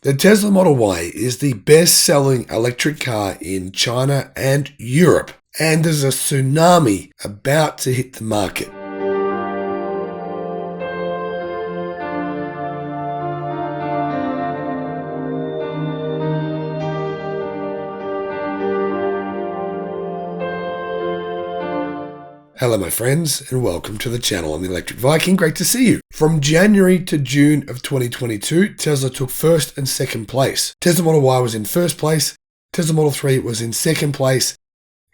The Tesla Model Y is the best-selling electric car in China and Europe, and there's a tsunami about to hit the market. Hello my friends, and welcome to the channel. I'm the Electric Viking. Great to see you. From January to June of 2022, Tesla took first and second place. Tesla Model Y was in first place. Tesla Model 3 was in second place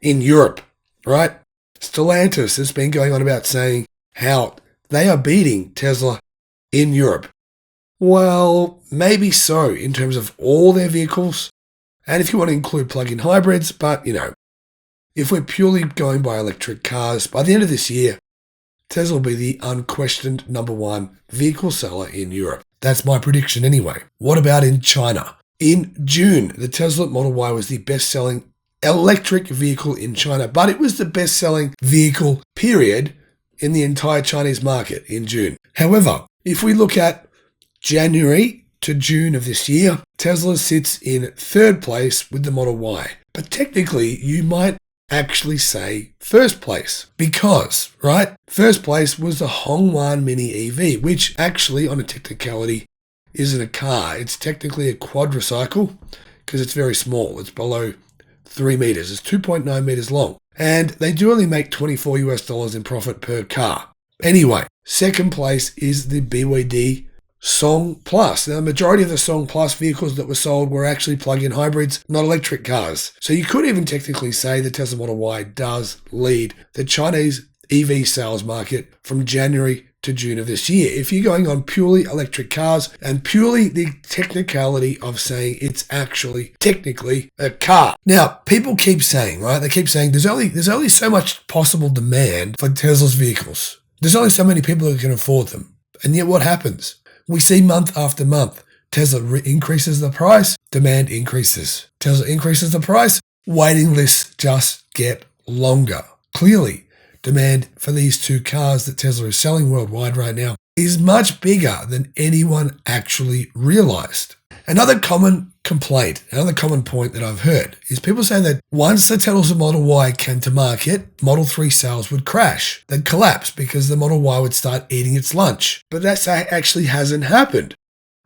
in Europe, right? Stellantis has been going on about saying how they are beating Tesla in Europe. Well, maybe so in terms of all their vehicles, and if you want to include plug-in hybrids, but if we're purely going by electric cars, by the end of this year, Tesla will be the unquestioned number one vehicle seller in Europe. That's my prediction anyway. What about in China? In June, the Tesla Model Y was the best-selling electric vehicle in China, but it was the best-selling vehicle, period, in the entire Chinese market in June. However, if we look at January to June of this year, Tesla sits in third place with the Model Y. But technically, you might actually say first place because, right, first place was the Hongwan Mini EV, which actually on a technicality isn't a car. It's technically a quadricycle because it's very small. It's below 3 meters. It's 2.9 meters long. And they do only make $24 in profit per car. Anyway, second place is the BYD Song Plus. Now, the majority of the Song Plus vehicles that were sold were actually plug-in hybrids, not electric cars. So you could even technically say the Tesla Model Y does lead the Chinese EV sales market from January to June of this year. If you're going on purely electric cars and purely the technicality of saying it's actually technically a car. Now, people keep saying, right? They keep saying there's only so much possible demand for Tesla's vehicles. There's only so many people who can afford them. And yet what happens? We see month after month, Tesla increases the price, demand increases. Tesla increases the price, waiting lists just get longer. Clearly, demand for these two cars that Tesla is selling worldwide right now is much bigger than anyone actually realized. Another common complaint, another common point that I've heard is people saying that once the Tesla Model Y came to market, Model 3 sales would crash. They'd collapse because the Model Y would start eating its lunch. But that actually hasn't happened.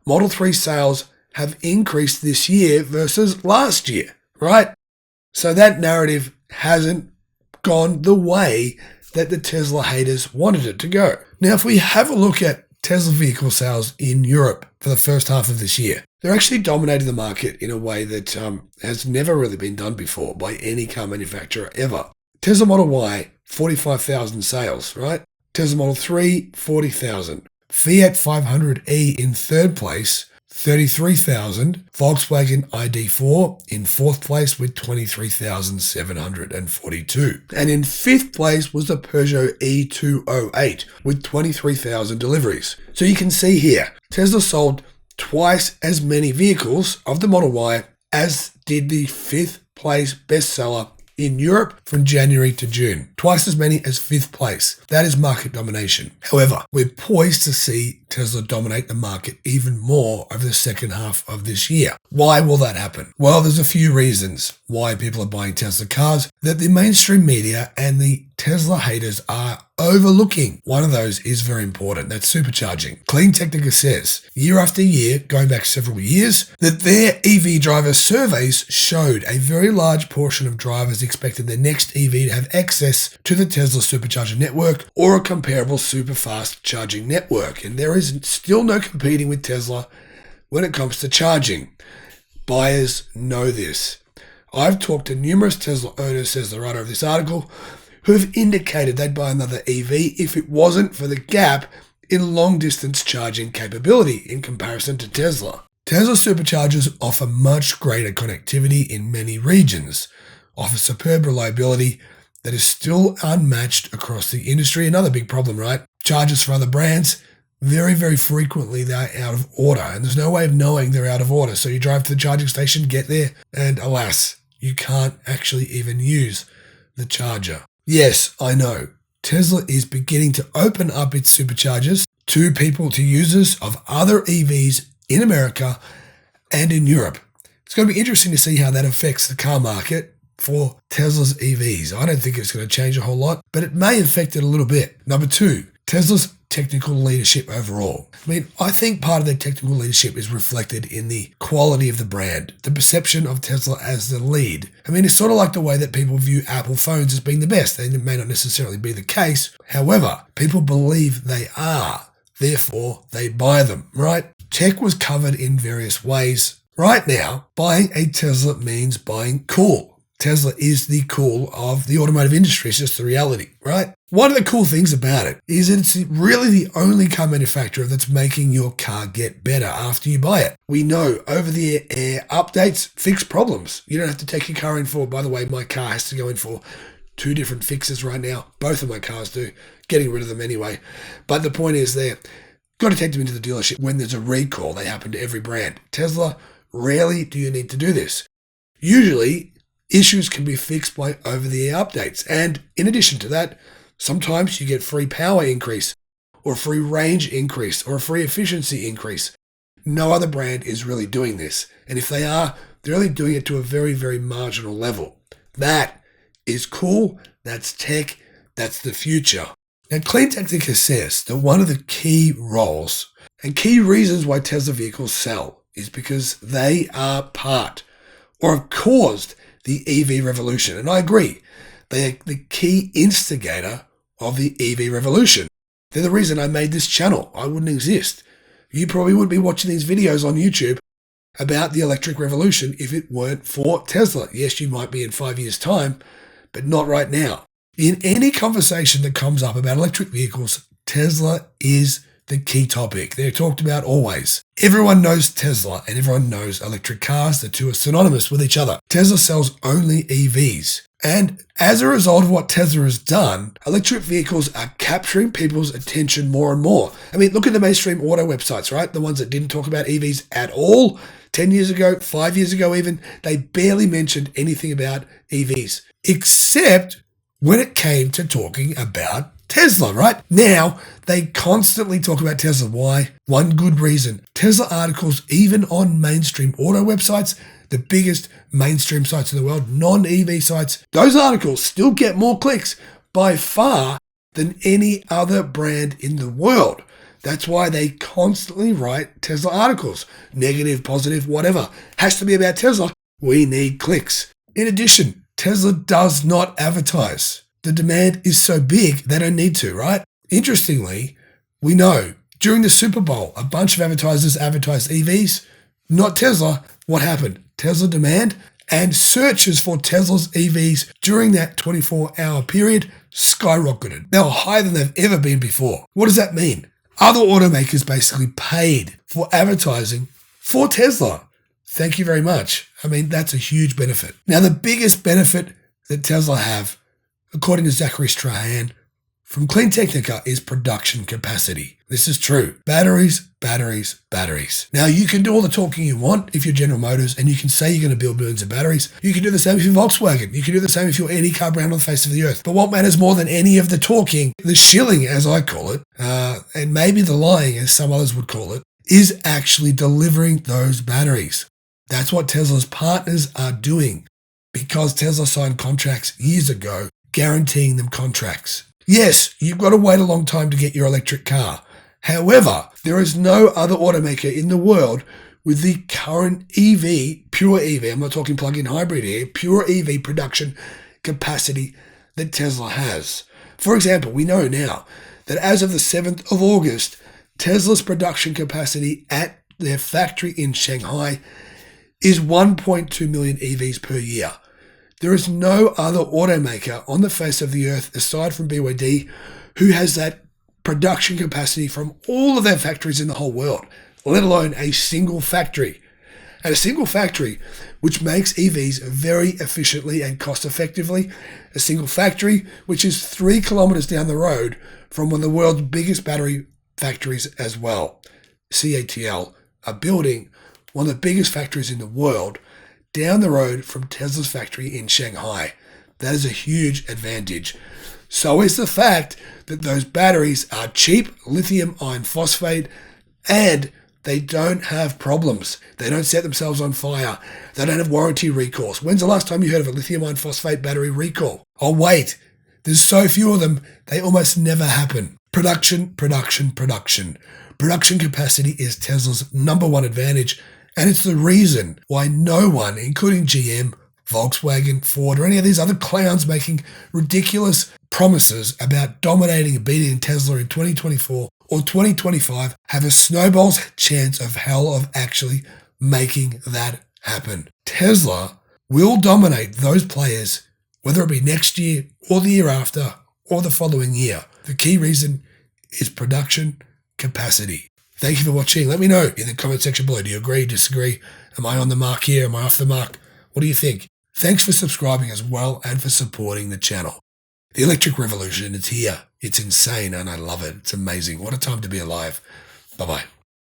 Model 3 sales have increased this year versus last year, right? So that narrative hasn't gone the way that the Tesla haters wanted it to go. Now, if we have a look at Tesla vehicle sales in Europe for the first half of this year, they're actually dominating the market in a way that has never really been done before by any car manufacturer ever. Tesla Model Y, 45,000 sales, right? Tesla Model 3, 40,000. Fiat 500e in third place, 33,000. Volkswagen ID4 in fourth place with 23,742. And in fifth place was the Peugeot E208 with 23,000 deliveries. So you can see here, Tesla sold twice as many vehicles of the Model Y as did the fifth place bestseller in Europe from January to June. Twice as many as fifth place. That is market domination. However, we're poised to see Tesla dominate the market even more over the second half of this year. Why will that happen? Well, there's a few reasons why people are buying Tesla cars that the mainstream media and the Tesla haters are overlooking. One of those is very important. That's supercharging. Clean Technica says year after year, going back several years, that their EV driver surveys showed a very large portion of drivers expected their next EV to have access to the Tesla supercharger network or a comparable super fast charging network. And there is still no competing with Tesla when it comes to charging. Buyers know this. I've talked to numerous Tesla owners, says the writer of this article, who have indicated they'd buy another EV if it wasn't for the gap in long-distance charging capability in comparison to Tesla. Tesla superchargers offer much greater connectivity in many regions, offer superb reliability that is still unmatched across the industry. Another big problem, right? Chargers for other brands, very, very frequently they're out of order, and there's no way of knowing they're out of order. So you drive to the charging station, get there, and alas, you can't actually even use the charger. Yes, I know. Tesla is beginning to open up its superchargers to users of other EVs in America and in Europe. It's going to be interesting to see how that affects the car market for Tesla's EVs. I don't think it's going to change a whole lot, but it may affect it a little bit. Number two, Tesla's technical leadership overall. I mean, I think part of their technical leadership is reflected in the quality of the brand, the perception of Tesla as the lead. I mean, it's sort of like the way that people view Apple phones as being the best. They may not necessarily be the case. However, people believe they are. Therefore, they buy them, right? Tech was covered in various ways. Right now, buying a Tesla means buying cool. Tesla is the cool of the automotive industry. It's just the reality, right? One of the cool things about it is that it's really the only car manufacturer that's making your car get better after you buy it. We know over-the-air updates fix problems. You don't have to take your car in for, by the way, my car has to go in for 2 different fixes right now. Both of my cars do. Getting rid of them anyway. But the point is there, got to take them into the dealership when there's a recall. They happen to every brand. Tesla, rarely do you need to do this. Usually, issues can be fixed by over-the-air updates. And in addition to that, sometimes you get free power increase or a free range increase or a free efficiency increase. No other brand is really doing this. And if they are, they're only doing it to a very, very marginal level. That is cool. That's tech. That's the future. Now, CleanTechnica has says that one of the key roles and key reasons why Tesla vehicles sell is because they are part or have caused the EV revolution. And I agree. They are the key instigator of the EV revolution. They're the reason I made this channel. I wouldn't exist. You probably wouldn't be watching these videos on YouTube about the electric revolution if it weren't for Tesla. Yes, you might be in 5 years' time, but not right now. In any conversation that comes up about electric vehicles, Tesla is the key topic. They're talked about always. Everyone knows Tesla and everyone knows electric cars. The two are synonymous with each other. Tesla sells only EVs. And as a result of what Tesla has done, electric vehicles are capturing people's attention more and more. I mean, look at the mainstream auto websites, right? The ones that didn't talk about EVs at all. 10 years ago, 5 years ago even, they barely mentioned anything about EVs, except when it came to talking about Tesla, right? Now, they constantly talk about Tesla. Why? One good reason. Tesla articles, even on mainstream auto websites, the biggest mainstream sites in the world, non-EV sites, those articles still get more clicks by far than any other brand in the world. That's why they constantly write Tesla articles. Negative, positive, whatever. Has to be about Tesla. We need clicks. In addition, Tesla does not advertise. The demand is so big, they don't need to, right? Interestingly, we know during the Super Bowl, a bunch of advertisers advertised EVs, not Tesla. What happened? Tesla demand and searches for Tesla's EVs during that 24-hour period skyrocketed. They were higher than they've ever been before. What does that mean? Other automakers basically paid for advertising for Tesla. Thank you very much. I mean, that's a huge benefit. Now, the biggest benefit that Tesla have, according to Zachary Strahan from CleanTechnica, is production capacity. This is true. Batteries, batteries, batteries. Now, you can do all the talking you want if you're General Motors, and you can say you're going to build millions of batteries. You can do the same if you're Volkswagen. You can do the same if you're any car brand on the face of the earth. But what matters more than any of the talking, the shilling, as I call it, and maybe the lying, as some others would call it, is actually delivering those batteries. That's what Tesla's partners are doing, because Tesla signed contracts years ago guaranteeing them contracts. Yes, you've got to wait a long time to get your electric car. However, there is no other automaker in the world with the current EV, pure EV, I'm not talking plug-in hybrid here, pure EV production capacity that Tesla has. For example, we know now that as of the 7th of August, Tesla's production capacity at their factory in Shanghai is 1.2 million EVs per year. There is no other automaker on the face of the earth, aside from BYD, who has that production capacity from all of their factories in the whole world, let alone a single factory. And a single factory which makes EVs very efficiently and cost effectively. A single factory which is 3 kilometers down the road from one of the world's biggest battery factories as well. CATL are building one of the biggest factories in the world down the road from Tesla's factory in Shanghai. That is a huge advantage. So is the fact that those batteries are cheap, lithium iron phosphate, and They don't have problems. They don't set themselves on fire. They don't have warranty recalls. When's the last time you heard of a lithium iron phosphate battery recall? Oh, wait. There's so few of them, they almost never happen. Production, production, production. Production capacity is Tesla's number one advantage, and it's the reason why no one, including GM, Volkswagen, Ford, or any of these other clowns making ridiculous promises about dominating and beating Tesla in 2024 or 2025 have a snowball's chance of hell of actually making that happen. Tesla will dominate those players, whether it be next year or the year after or the following year. The key reason is production capacity. Thank you for watching. Let me know in the comment section below. Do you agree, disagree? Am I on the mark here? Am I off the mark? What do you think? Thanks for subscribing as well and for supporting the channel. The electric revolution is here. It's insane and I love it. It's amazing. What a time to be alive. Bye-bye.